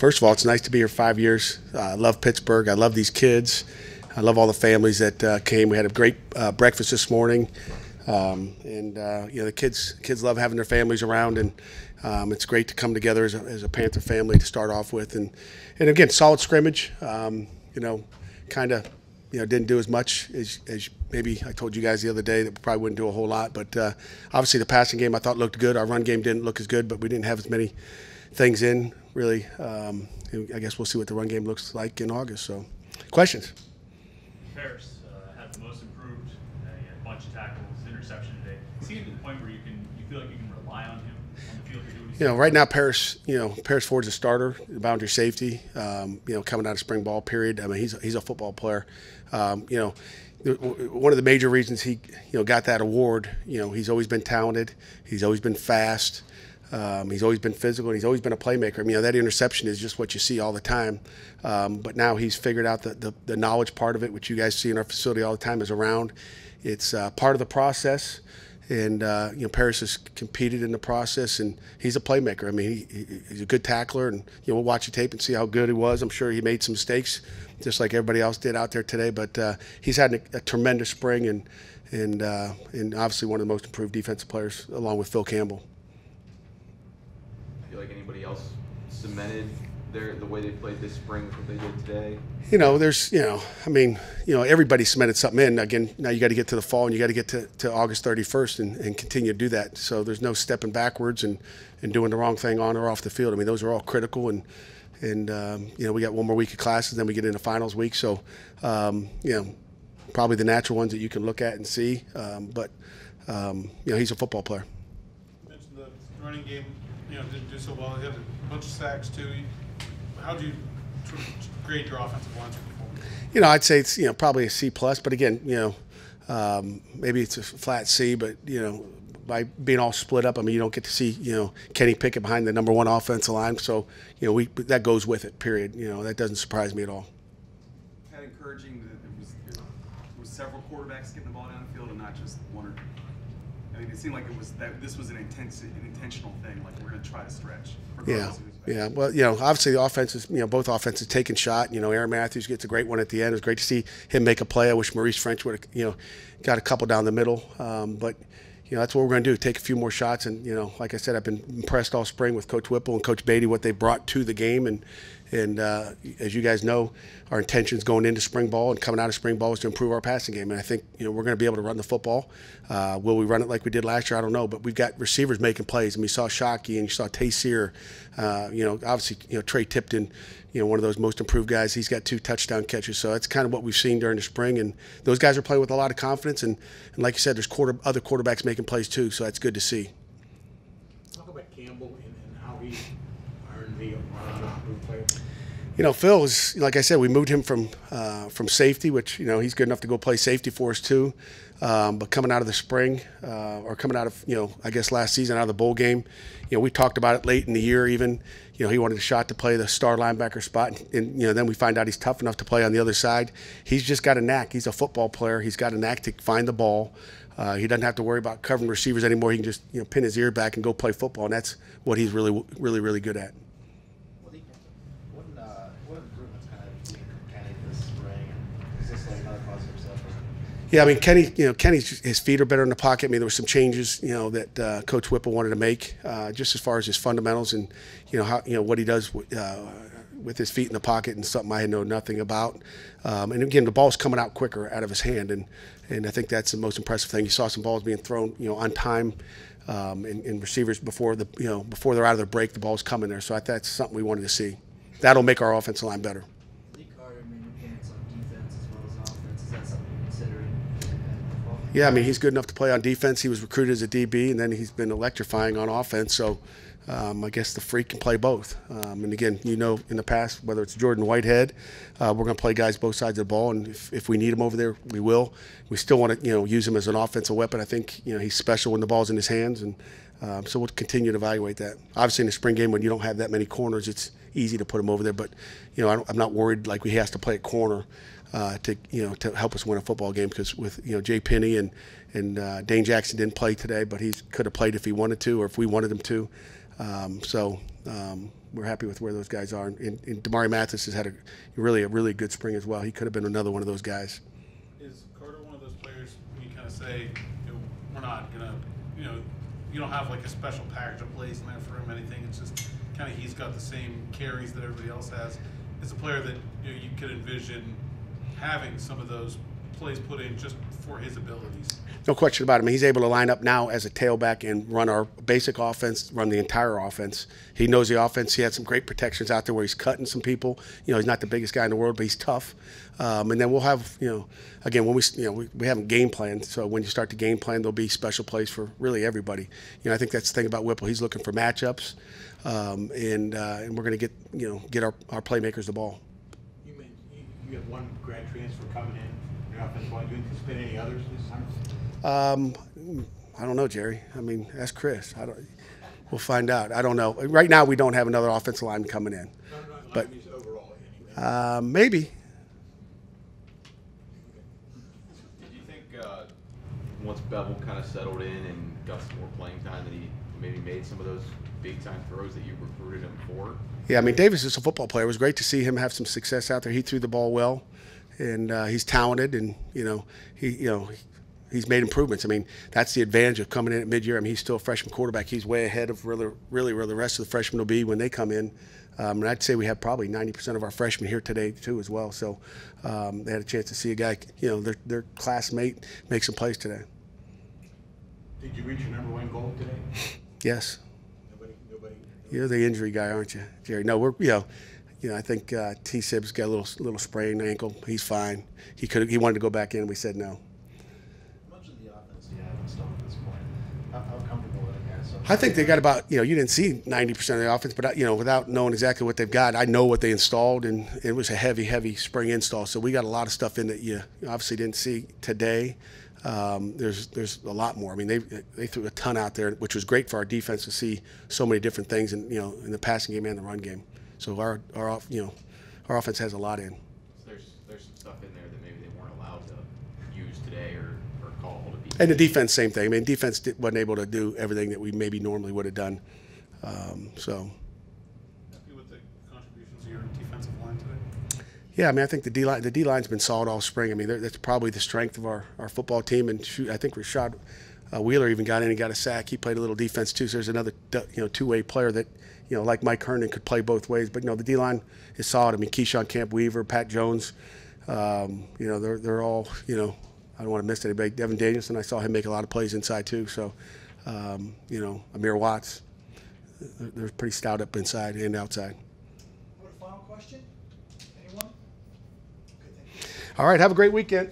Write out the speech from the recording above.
First of all, it's nice to be here 5 years. I love Pittsburgh. I love these kids. I love all the families that came. We had a great breakfast this morning, and the kids love having their families around, and it's great to come together as a Panther family to start off with. And again, solid scrimmage. Kind of didn't do as much as maybe I told you guys the other day that we probably wouldn't do a whole lot. But obviously the passing game I thought looked good. Our run game didn't look as good, but we didn't have as many things in really. I guess we'll see what the run game looks like in August. So, questions? Paris had the most improved. He had a bunch of tackles, interception today. Is he to the point where you feel like you can rely on him on the field to do? Right now Paris Ford's a starter, boundary safety. Coming out of spring ball period. I mean, he's a football player. One of the major reasons he got that award. He's always been talented. He's always been fast. He's always been physical, and he's always been a playmaker. I mean, that interception is just what you see all the time. But now he's figured out the knowledge part of it, which you guys see in our facility all the time, is around. It's part of the process, and Paris has competed in the process, and he's a playmaker. I mean, he's a good tackler, and we'll watch the tape and see how good he was. I'm sure he made some mistakes, just like everybody else did out there today. But he's had a tremendous spring, and obviously one of the most improved defensive players, along with Phil Campbell. Feel like anybody else cemented the way they played this spring with what they did today? Everybody cemented something in. Again, now you got to get to the fall, and you got to get to August 31st and continue to do that. So there's no stepping backwards and doing the wrong thing on or off the field. I mean, those are all critical, and we got one more week of classes, then we get into finals week. So probably the natural ones that you can look at and see. But he's a football player. You mentioned the running game. Didn't do so well. He had a bunch of sacks too. How do you grade your offensive line's performance? I'd say it's probably a C+. But again, maybe it's a flat C. But by being all split up, I mean, you don't get to see Kenny Pickett behind the #1 offensive line. So that goes with it. Period. That doesn't surprise me at all. Kind of encouraging that it was several quarterbacks getting the ball down the field and not just one or two. I mean, it seemed like this was an intentional thing. Like, we're going to try to stretch. Yeah. Well, obviously the offenses, both offenses taking shot. Aaron Matthews gets a great one at the end. It was great to see him make a play. I wish Maurice French would have, got a couple down the middle. But that's what we're going to do. Take a few more shots. And like I said, I've been impressed all spring with Coach Whipple and Coach Beatty, what they brought to the game. And as you guys know, our intentions going into spring ball and coming out of spring ball is to improve our passing game. And I think we're going to be able to run the football. Will we run it like we did last year? I don't know. But we've got receivers making plays. And we saw Shockey and you saw Tayseer. Obviously, Trey Tipton, one of those most improved guys. He's got 2 touchdown catches. So that's kind of what we've seen during the spring. And those guys are playing with a lot of confidence. And like you said, there's other quarterbacks making plays too. So that's good to see. Talk about Campbell and how he earned the improved player. Phil is, like I said, we moved him from safety, which he's good enough to go play safety for us too. But coming out of the spring, or coming out of I guess last season out of the bowl game, we talked about it late in the year even. He wanted a shot to play the star linebacker spot, and then we find out he's tough enough to play on the other side. He's just got a knack. He's a football player. He's got a knack to find the ball. He doesn't have to worry about covering receivers anymore. He can just pin his ear back and go play football, and that's what he's really, really, really good at. What improvements kind of seen from Kenny this spring? Is this like another positive step? Yeah, I mean, Kenny's his feet are better in the pocket. I mean, there were some changes, that Coach Whipple wanted to make, just as far as his fundamentals and what he does with his feet in the pocket, and something I know nothing about. And again, the ball's coming out quicker out of his hand, and I think that's the most impressive thing. You saw some balls being thrown, on time, and receivers before before they're out of their break, the ball's coming there. So that's something we wanted to see. That'll make our offensive line better. Yeah, I mean, he's good enough to play on defense. He was recruited as a DB, and then he's been electrifying on offense. So I guess the freak can play both. And again, in the past, whether it's Jordan Whitehead, we're going to play guys both sides of the ball, and if we need him over there, we will. We still want to use him as an offensive weapon. I think he's special when the ball's in his hands, and so we'll continue to evaluate that. Obviously, in the spring game, when you don't have that many corners, it's easy to put him over there. But I'm not worried like he has to play at corner to help us win a football game, because with Jay Penny and Dane Jackson didn't play today, but he could have played if he wanted to, or if we wanted him to. we're happy with where those guys are. And Damari Mathis has had a really good spring as well. He could have been another one of those guys. Is Carter one of those players when you kind of say, we're not gonna, you don't have like a special package of plays in there for him, anything? It's just kind of he's got the same carries that everybody else has. It's a player that you could envision having some of those plays put in just for his abilities. No question about it. I mean, he's able to line up now as a tailback and run our basic offense, run the entire offense. He knows the offense. He had some great protections out there where he's cutting some people. He's not the biggest guy in the world, but he's tough. And then we'll have, again, when we haven't game planned. So when you start to game plan, there'll be special plays for really everybody. I think that's the thing about Whipple. He's looking for matchups, and we're going to get our playmakers the ball. You have one grad transfer coming in your offensive line. Do you anticipate any others this summer? I don't know, Jerry. I mean, ask Chris. We'll find out. I don't know. Right now, we don't have another offensive lineman coming in. But overall, maybe. Did you think once Bevel kind of settled in and got some more playing time that he maybe made some of those big-time throws that you recruited him for? Yeah, I mean, Davis is a football player. It was great to see him have some success out there. He threw the ball well, and he's talented, and he's made improvements. I mean, that's the advantage of coming in at mid-year. I mean, he's still a freshman quarterback. He's way ahead of really where the rest of the freshmen will be when they come in. And I'd say we have probably 90% of our freshmen here today too as well. So they had a chance to see a guy, their classmate make some plays today. Did you reach your number one goal today? Yes. Nobody. You're the injury guy, aren't you, Jerry? No, we're I think T-Sib's got a little sprained ankle. He's fine. He wanted to go back in. We said no. Much of the offense do you have installed at this point? How comfortable are the guys? I think they got about, you didn't see 90% of the offense, but, without knowing exactly what they've got, I know what they installed, and it was a heavy spring install. So we got a lot of stuff in that you obviously didn't see today. There's a lot more. I mean, they threw a ton out there, which was great for our defense to see so many different things in the passing game and the run game. So our offense has a lot in. So there's some stuff in there that maybe they weren't allowed to use today or call to be. And the defense, same thing. I mean, defense wasn't able to do everything that we maybe normally would have done. So. Happy with the contributions of your defensive line today? Yeah, I mean, I think the D-line's been solid all spring. I mean, that's probably the strength of our football team. And I think Rashad Wheeler even got in and got a sack. He played a little defense too. So there's another two-way player that like Mike Herndon could play both ways. But the D-line is solid. I mean, Keyshawn Camp-Weaver, Pat Jones, they're all I don't want to miss anybody. Devin Danielson, I saw him make a lot of plays inside too. So Amir Watts, they're pretty stout up inside and outside. What a final question? Anyone? Okay, thank you. All right, have a great weekend.